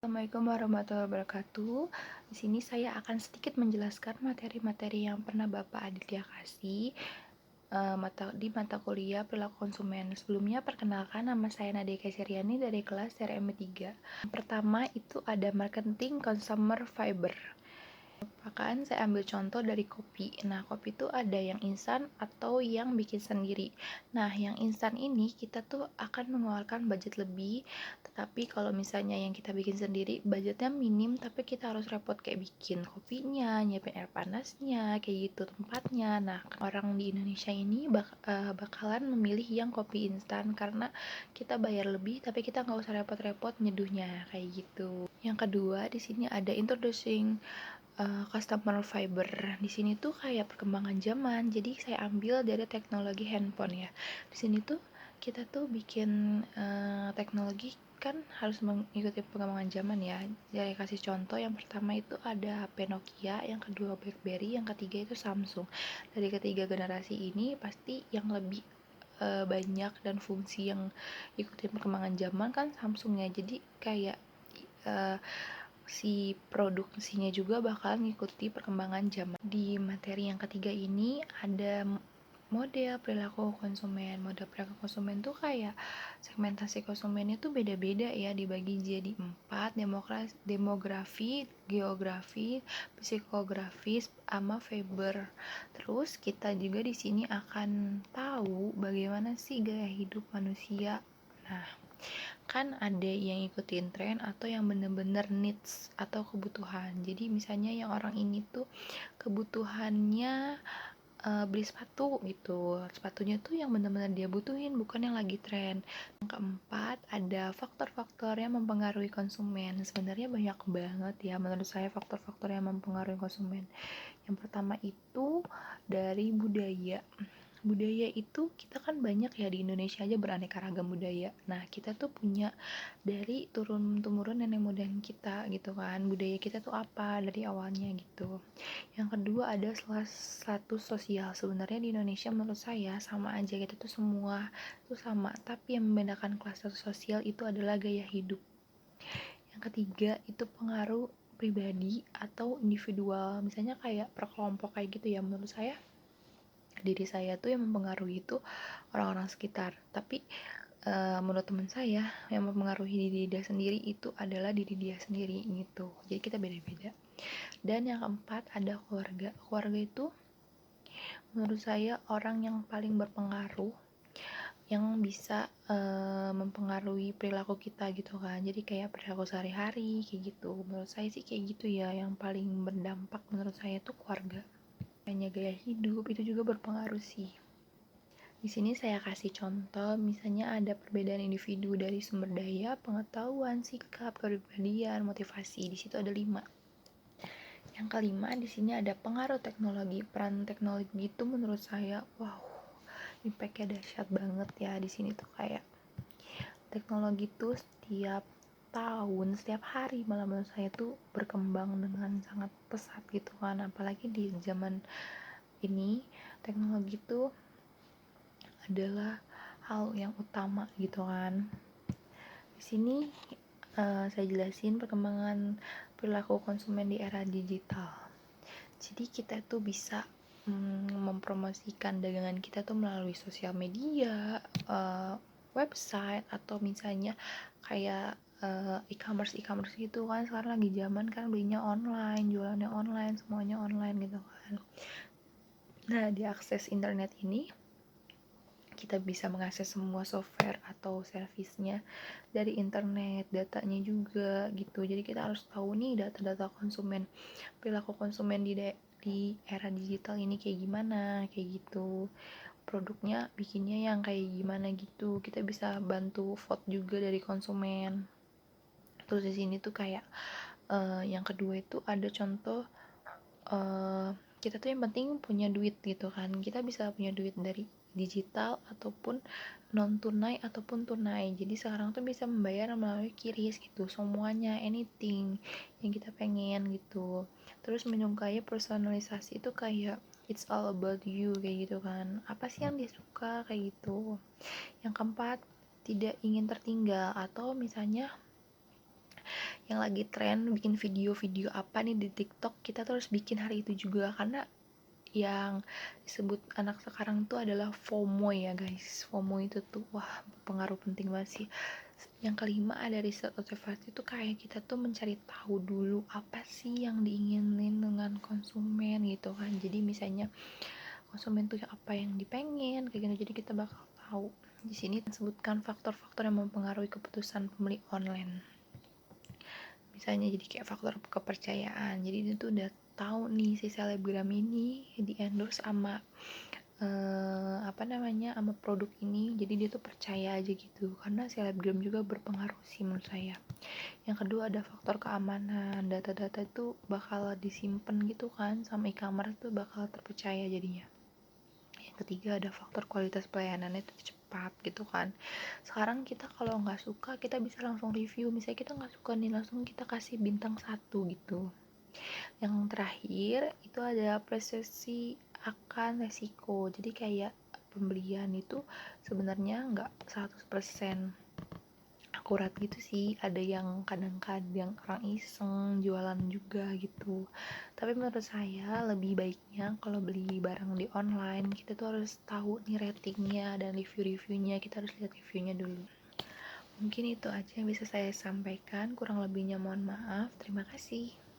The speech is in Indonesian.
Assalamualaikum warahmatullahi wabarakatuh. Di sini saya akan sedikit menjelaskan materi-materi yang pernah Bapak Aditya kasih di mata kuliah perilaku konsumen. Sebelumnya perkenalkan, nama saya Nadia Kasyariani dari kelas TRM3. Yang pertama itu ada marketing consumer fiber. Bahkan saya ambil contoh dari kopi. Nah, kopi itu ada yang instan atau yang bikin sendiri. Nah, yang instan ini kita tuh akan mengeluarkan budget lebih, tetapi kalau misalnya yang kita bikin sendiri, budgetnya minim, tapi kita harus repot kayak bikin kopinya, nyiapin air panasnya, kayak gitu tempatnya. Nah, orang di Indonesia ini bakalan memilih yang kopi instan karena kita bayar lebih, tapi kita nggak usah repot-repot nyeduhnya, kayak gitu. Yang kedua, di sini ada introducing customer fiber. Di sini tuh kayak perkembangan zaman. Jadi saya ambil dari teknologi handphone ya. Di sini tuh kita tuh bikin teknologi kan harus mengikuti perkembangan zaman ya. Jadi kasih contoh, yang pertama itu ada HP Nokia, yang kedua BlackBerry, yang ketiga itu Samsung. Dari ketiga generasi ini pasti yang lebih banyak dan fungsi yang ikutin perkembangan zaman kan Samsung ya. Jadi kayak si produksinya juga bakal ngikuti perkembangan zaman. Di materi yang ketiga ini ada model perilaku konsumen. Model perilaku konsumen tuh kayak segmentasi konsumennya tuh beda-beda ya, dibagi jadi 4: demografi, geografi, psikografis, sama fiber. Terus kita juga di sini akan tahu bagaimana sih gaya hidup manusia. Nah, kan ada yang ikutin tren atau yang bener-bener needs atau kebutuhan. Jadi misalnya yang orang ini tuh kebutuhannya beli sepatu gitu, sepatunya tuh yang bener-bener dia butuhin, bukan yang lagi tren. Yang keempat, ada faktor-faktor yang mempengaruhi konsumen. Sebenarnya banyak banget ya menurut saya faktor-faktor yang mempengaruhi konsumen. Yang pertama itu dari budaya. Budaya itu kita kan banyak ya, di Indonesia aja beraneka ragam budaya. Nah, kita tuh punya dari turun-temurun nenek moyang kita gitu kan. Budaya kita tuh apa dari awalnya gitu. Yang kedua ada status sosial. Sebenarnya di Indonesia menurut saya sama aja, kita tuh semua tuh sama, tapi yang membedakan kelas status sosial itu adalah gaya hidup. Yang ketiga itu pengaruh pribadi atau individual. Misalnya kayak perkelompok kayak gitu ya, menurut saya diri saya tuh yang mempengaruhi itu orang-orang sekitar, tapi menurut teman saya yang mempengaruhi diri dia sendiri itu adalah diri dia sendiri gitu. Jadi kita beda-beda. Dan yang keempat ada keluarga. Keluarga itu menurut saya orang yang paling berpengaruh, yang bisa mempengaruhi perilaku kita gitu kan. Jadi kayak perilaku sehari-hari kayak gitu. Menurut saya sih kayak gitu ya, yang paling berdampak menurut saya tuh keluarga. Hanya gaya hidup itu juga berpengaruh sih. Di sini saya kasih contoh, misalnya ada perbedaan individu dari sumber daya, pengetahuan, sikap, kepribadian, motivasi. Di situ ada 5. Yang kelima, di sini ada pengaruh teknologi. Peran teknologi itu menurut saya, wow, impact-nya dahsyat banget ya. Di sini tuh kayak teknologi tuh setiap tahun, setiap hari malah menurut saya tuh berkembang dengan sangat pesat gitu kan. Apalagi di zaman ini, teknologi tuh adalah hal yang utama gitu kan. Di sini saya jelasin perkembangan perilaku konsumen di era digital. Jadi kita tuh bisa mempromosikan dagangan kita tuh melalui sosial media, website, atau misalnya kayak e-commerce gitu kan. Sekarang lagi zaman kan belinya online, jualannya online, semuanya online gitu kan. Nah, di akses internet ini kita bisa mengakses semua software atau servisnya dari internet, datanya juga gitu. Jadi kita harus tahu nih data-data konsumen, perilaku konsumen di era digital ini kayak gimana, kayak gitu. Produknya bikinnya yang kayak gimana gitu. Kita bisa bantu vote juga dari konsumen. Terus di sini tuh kayak yang kedua itu ada contoh, kita tuh yang penting punya duit gitu kan. Kita bisa punya duit dari digital ataupun non tunai ataupun tunai. Jadi sekarang tuh bisa membayar melalui QRIS gitu, semuanya, anything yang kita pengen gitu. Terus menyukai personalisasi itu kayak it's all about you kayak gitu kan. Apa sih yang dia suka kayak gitu. Yang keempat, tidak ingin tertinggal, atau misalnya yang lagi tren bikin video-video apa nih di TikTok, kita tuh harus bikin hari itu juga, karena yang disebut anak sekarang tuh adalah FOMO ya guys. FOMO itu tuh wah pengaruh penting banget sih. Yang kelima ada riset observasi tuh kayak kita tuh mencari tahu dulu apa sih yang diinginin dengan konsumen gitu kan. Jadi misalnya konsumen tuh apa yang dipengen kayak gitu, jadi kita bakal tahu. Di sini disebutkan faktor-faktor yang mempengaruhi keputusan pembeli online. Misalnya jadi kayak faktor kepercayaan, jadi dia tuh udah tahu nih si selebgram ini di endorse sama sama produk ini, jadi dia tuh percaya aja gitu, karena selebgram juga berpengaruh sih menurut saya. Yang kedua ada faktor keamanan, data-data itu bakal disimpan gitu kan sama e-commerce tuh bakal terpercaya jadinya. Yang ketiga ada faktor kualitas pelayanannya itu cepat gitu kan. Sekarang kita kalau nggak suka kita bisa langsung review, misalnya kita nggak suka nih langsung kita kasih bintang 1 gitu. Yang terakhir itu ada persepsi akan resiko, jadi kayak pembelian itu sebenarnya nggak 100% akurat gitu sih, ada yang kadang-kadang orang iseng jualan juga gitu. Tapi menurut saya lebih baiknya kalau beli barang di online kita tuh harus tahu nih ratingnya dan review-reviewnya, kita harus lihat reviewnya dulu. Mungkin itu aja yang bisa saya sampaikan, kurang lebihnya mohon maaf. Terima kasih.